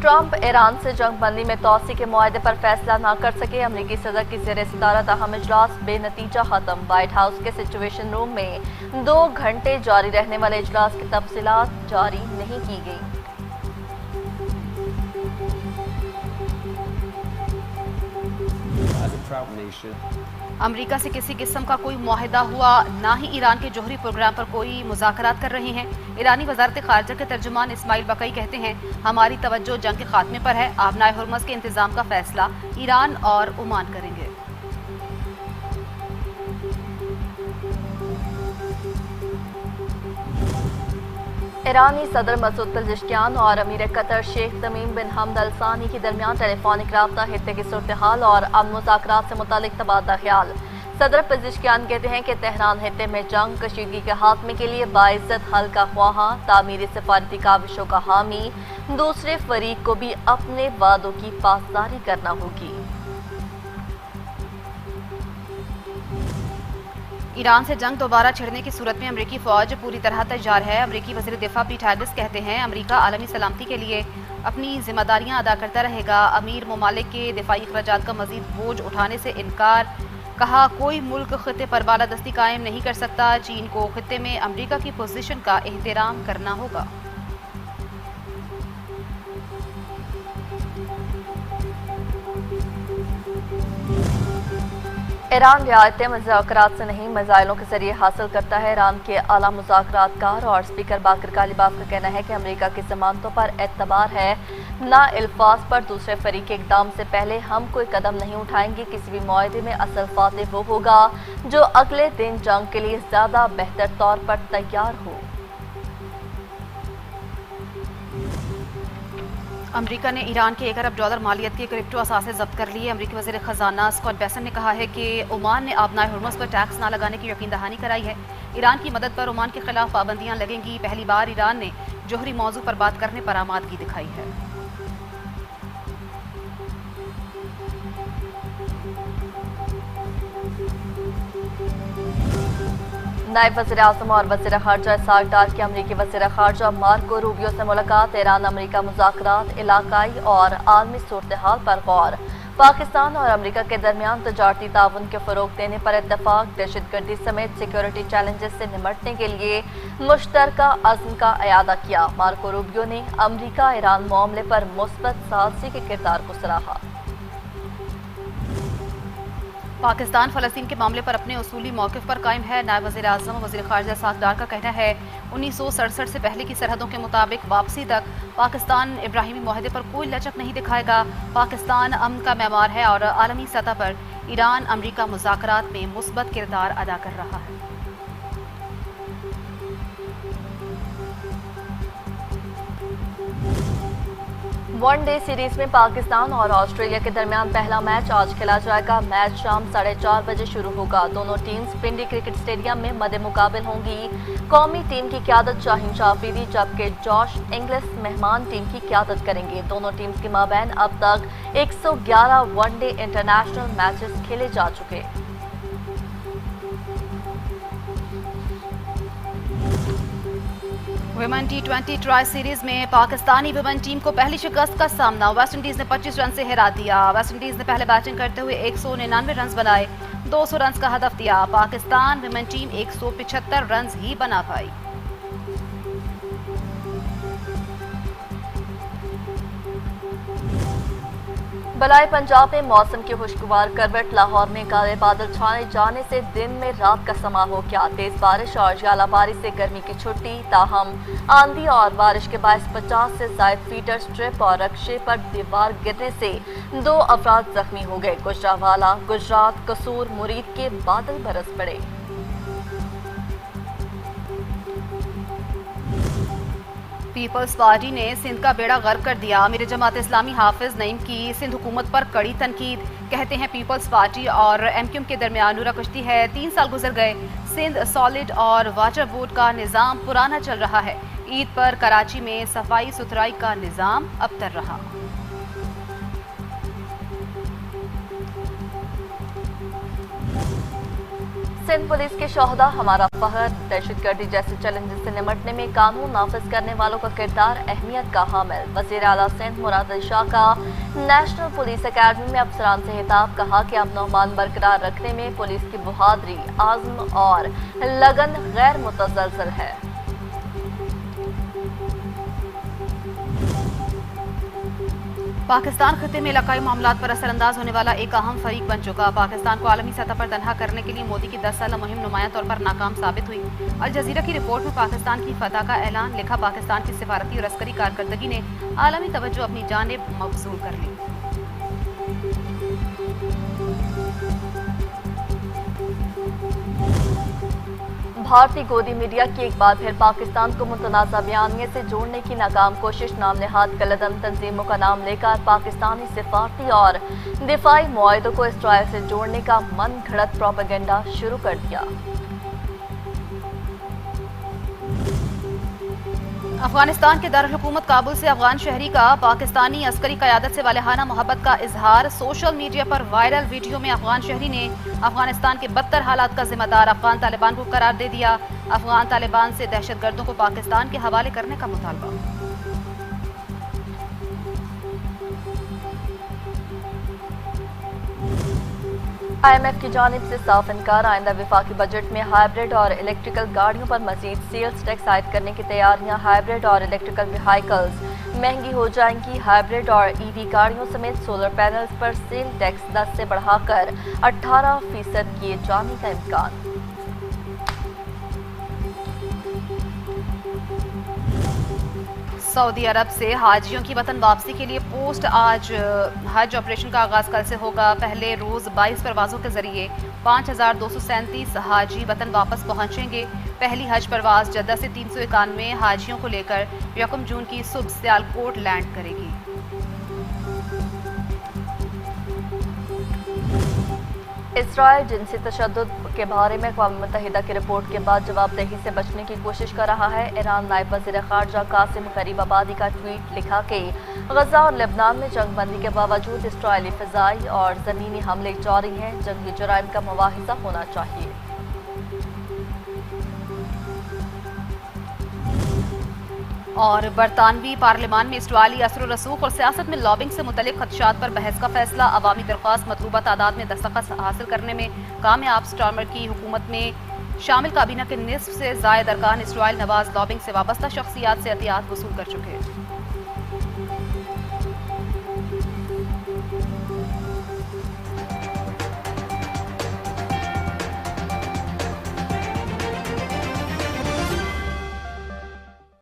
Trump Iran से जंग बंदी में तोसी के मुआहदे पर फैसला न कर सके। अमरीकी सदर की ज़ेर सदारत अहम इजलास बेनतीजा खत्म। व्हाइट हाउस के सिचुएशन रूम में 2 घंटे जारी रहने वाले इजलास की तफसीलात जारी नहीं की गई। अमरीका से किसी किस्म का कोई मुआहदा हुआ, ना ही ईरान के जोहरी प्रोग्राम पर कोई मुज़ाकरात कर रहे हैं। ईरानी वजारत खारजा के तर्जुमान इस्माइल बकई कहते हैं, हमारी तवज्जो जंग के खात्मे पर है। आबनाए हुर्मुज़ के इंतजाम का फैसला ईरान और ओमान करेंगे। ईरानी सदर मसूद पेज़ेश्कियान और अमीर कतर शेख तमीम बिन हमद अल सानी के दरमियान टेलीफोनिक रब्ता, हित्ते की सूरत हाल और अमन मुज़ाकरात से मुतालिक तबादला ख्याल। सदर पेज़ेश्कियान कहते हैं कि तेहरान हित्ते में जंग कशीदगी के खात्मे के लिए बाइज़्ज़त हल का ख्वाहां, तामीरी सिफारती काविशों का हामी। दूसरे फरीक को भी अपने वादों की पासदारी करना होगी। ईरान से जंग दोबारा छिड़ने की सूरत में अमरीकी फौज पूरी तरह तैयार है। अमरीकी वज़ीर दिफा पीट हेगेस कहते हैं, अमरीका आलमी सलामती के लिए अपनी जिम्मेदारियां अदा करता रहेगा। अमीर ममालिक के दिफाई अखराजात का मजीद बोझ उठाने से इनकार। कहा, कोई मुल्क खित्ते पर बालादस्ती कायम नहीं कर सकता। चीन को खित्ते में अमरीका की पोजीशन का एहतराम करना होगा। ईरान रियायतें मुज़ाकरात से नहीं, मिसाइलों के जरिए हासिल करता है। ईरान के आला मुज़ाकरातकार और स्पीकर बाकर कालिबाफ का कहना है कि अमरीका की ज़मानतों पर एतबार है, ना अल्फाज पर। दूसरे फरीक के इक़दाम से पहले हम कोई कदम नहीं उठाएंगे। किसी भी मुआहदे में असल फातिह वो होगा जो अगले दिन जंग के लिए ज़्यादा बेहतर तौर पर तैयार हो। अमरीका ने ईरान के $1 अरब मालियत के क्रिप्टो असासे जब्त कर लिए। अमरीकी वज़ीर ख़जाना स्कॉट बेसन ने कहा है कि ओमान ने आबनाए हुर्मुज़ पर टैक्स न लगाने की यकीन दहानी कराई है। ईरान की मदद पर ओमान के खिलाफ पाबंदियां लगेंगी। पहली बार ईरान ने जोहरी मौजू पर बात करने पर आमादगी दिखाई है। नायब वज़ीर आज़म और वज़ीर ख़ारजा इसहाक़ डार की अमरीकी वज़ीर ख़ारजा मार्को रूबियो से मुलाकात। ईरान अमरीका मुज़ाकरात, इलाकाई और आलमी सूरत हाल पर गौर। पाकिस्तान और अमरीका के दरमियान तजारती ताउन के फ़रोग़ देने पर इत्तफ़ाक़। दहशतगर्दी समेत सिक्योरिटी चैलेंजेस से निमटने के लिए मुश्तरका अज़्म का अयादा किया। मार्को रूबियो ने अमरीका ईरान मामले पर मुस्बत सालसी के किरदार को सराहा। पाकिस्तान फ़लस्तीन के मामले पर अपने उसूली मौक़िफ़ पर कायम है। नायब वज़ीर आज़म वज़ीर ख़ारजा इसहाक़ डार का कहना है, 1967 से पहले की सरहदों के मुताबिक वापसी तक पाकिस्तान इब्राहिमी मुआहदे पर कोई लचक नहीं दिखाएगा। पाकिस्तान अमन का मेमार है और आलमी सतह पर ईरान अमरीका मुज़ाकरात में मुस्बत किरदार अदा कर रहा है। वनडे सीरीज में पाकिस्तान और ऑस्ट्रेलिया के दरमियान पहला मैच आज खेला जाएगा। मैच शाम 4:30 बजे शुरू होगा। दोनों टीम्स पिंडी क्रिकेट स्टेडियम में मद्दे मुकाबिल होंगी। कौमी टीम की क़यादत शाहीन शाह अफरीदी जबकि जॉश इंग्लिस मेहमान टीम की क़यादत करेंगे। दोनों टीम्स के माबैन अब तक 111 वनडे इंटरनेशनल मैचेस खेले जा चुके। वुमेन T20 ट्राई सीरीज में पाकिस्तानी वुमेन टीम को पहली शिकस्त का सामना। वेस्टइंडीज ने 25 रन से हरा दिया। वेस्टइंडीज ने पहले बैटिंग करते हुए 199 रन बनाए, 200 रन का हदफ दिया। पाकिस्तान वुमेन टीम 175 रन ही बना पाई। बलाई पंजाब में मौसम की खुशगवार करवट। लाहौर में काले बादल छाने जाने से दिन में रात का समा हो गया। तेज बारिश और झालाबारी से गर्मी की छुट्टी। ताहम आंधी और बारिश के बायस 50 से ज्यादा फीटर स्ट्रिप और रक्शे पर दीवार गिरने से 2 अफराद जख्मी हो गए। गुजरावाला, गुजरात, कसूर, मुरीद के बादल बरस पड़े। पीपल्स पार्टी ने सिंध का बेड़ा गर्क कर दिया। अमीर जमात इस्लामी हाफिज नईम की सिंध हुकूमत पर कड़ी तनकीद। कहते हैं पीपल्स पार्टी और MQM के दरमियान नूरा कुश्ती है। 3 साल गुजर गए, सिंध सॉलिड और वाटर बोर्ड का निज़ाम पुराना चल रहा है। ईद पर कराची में सफाई सुथराई का निज़ाम अबतर रहा। सिंध पुलिस के शोहदा हमारा फखर, दहशतगर्दी जैसे चैलेंजेस से निमटने में कानून नाफिज करने वालों का किरदार अहमियत का हामिल। वज़ीर आला सिंध मुराद अली शाह का नेशनल पुलिस अकेडमी में अफसरान से खिताब, कहा कि अमन और अमान बरकरार रखने में पुलिस की बहादुरी, आज़म और लगन गैर मुतज़लज़ल है। पाकिस्तान खिते में इलाकाई मामलात पर असरअंदाज होने वाला एक अहम फरीक बन चुका। पाकिस्तान को आलमी सतह पर तनहा करने के लिए मोदी की 10 साला मुहिम नुमाया तौर पर नाकाम साबित हुई। अल जजीरा की रिपोर्ट में पाकिस्तान की फतह का ऐलान लिखा, पाकिस्तान की सिफारती और अस्करी कारकर्दगी ने आलमी तवज्जो अपनी जानिब मबसूल कर ली। भारतीय गोदी मीडिया की एक बार फिर पाकिस्तान को मुतनाज़ा बयानिए से जोड़ने की नाकाम कोशिश, नाम नहाद कलदम तंजीमों का नाम लेकर पाकिस्तानी सिफारती और दिफाई मुआहदों को इसराइल से जोड़ने का मन घड़त प्रोपेगेंडा शुरू कर दिया। अफगानिस्तान के दारुल हुकूमत काबुल से अफगान शहरी का पाकिस्तानी अस्करी क़यादत से वालेहाना मोहब्बत का इजहार। सोशल मीडिया पर वायरल वीडियो में अफगान शहरी ने अफगानिस्तान के बदतर हालात का जिम्मेदार अफगान तालिबान को करार दे दिया। अफगान तालिबान से दहशतगर्दों को पाकिस्तान के हवाले करने का मुतालबा। IMF की जानिब से साफ इनकार, आइंदा विफाकी बजट में हाइब्रिड और इलेक्ट्रिकल गाड़ियों पर मजीद सेल्स टैक्स आयद करने की तैयारियां। हाइब्रिड और इलेक्ट्रिकल व्हीकल्स महंगी हो जाएंगी। हाइब्रिड और EV गाड़ियों समेत सोलर पैनल्स पर सेल टैक्स 10 से बढ़ाकर 18% किए जाने का इम्कान। सऊदी अरब से हाजियों की वतन वापसी के लिए पोस्ट आज हज ऑपरेशन का आगाज कल से होगा। पहले रोज 22 परवाजों के जरिए 5237 हाजी वतन वापस पहुंचेंगे। पहली हज परवाज जद्दा से 391 हाजियों को लेकर 1 जून की सुबह सियालकोट लैंड करेगी। इसराइल जिनसी तशद्दुद के बारे में अक़वाम मुत्तहिदा की रिपोर्ट के बाद जवाबदेही से बचने की कोशिश कर रहा है। ईरान नायब वज़ीर ख़ारजा कासिम गरीबाबादी का ट्वीट लिखा कि गजा और लेबनान में जंगबंदी के बावजूद इसराइली फ़िज़ाई और ज़मीनी हमले जारी हैं। जंगी जराइम का मुवाहिज़ा होना चाहिए। और बरतानवी पार्लियामान में इसराइली असर रसूख और सियासत में लॉबिंग से मुतल्लिक़ खदशात पर बहस का फैसला। अवामी दरख्वास्त मतलूबा तादाद में दस्तखत हासिल करने में कामयाब। स्टार्मर की हुकूमत में शामिल काबीना के निस्फ से ज़ायद अरकान इसराइल नवाज लॉबिंग से वाबस्ता शख्सियात से एहतियात वसूल कर चुके हैं।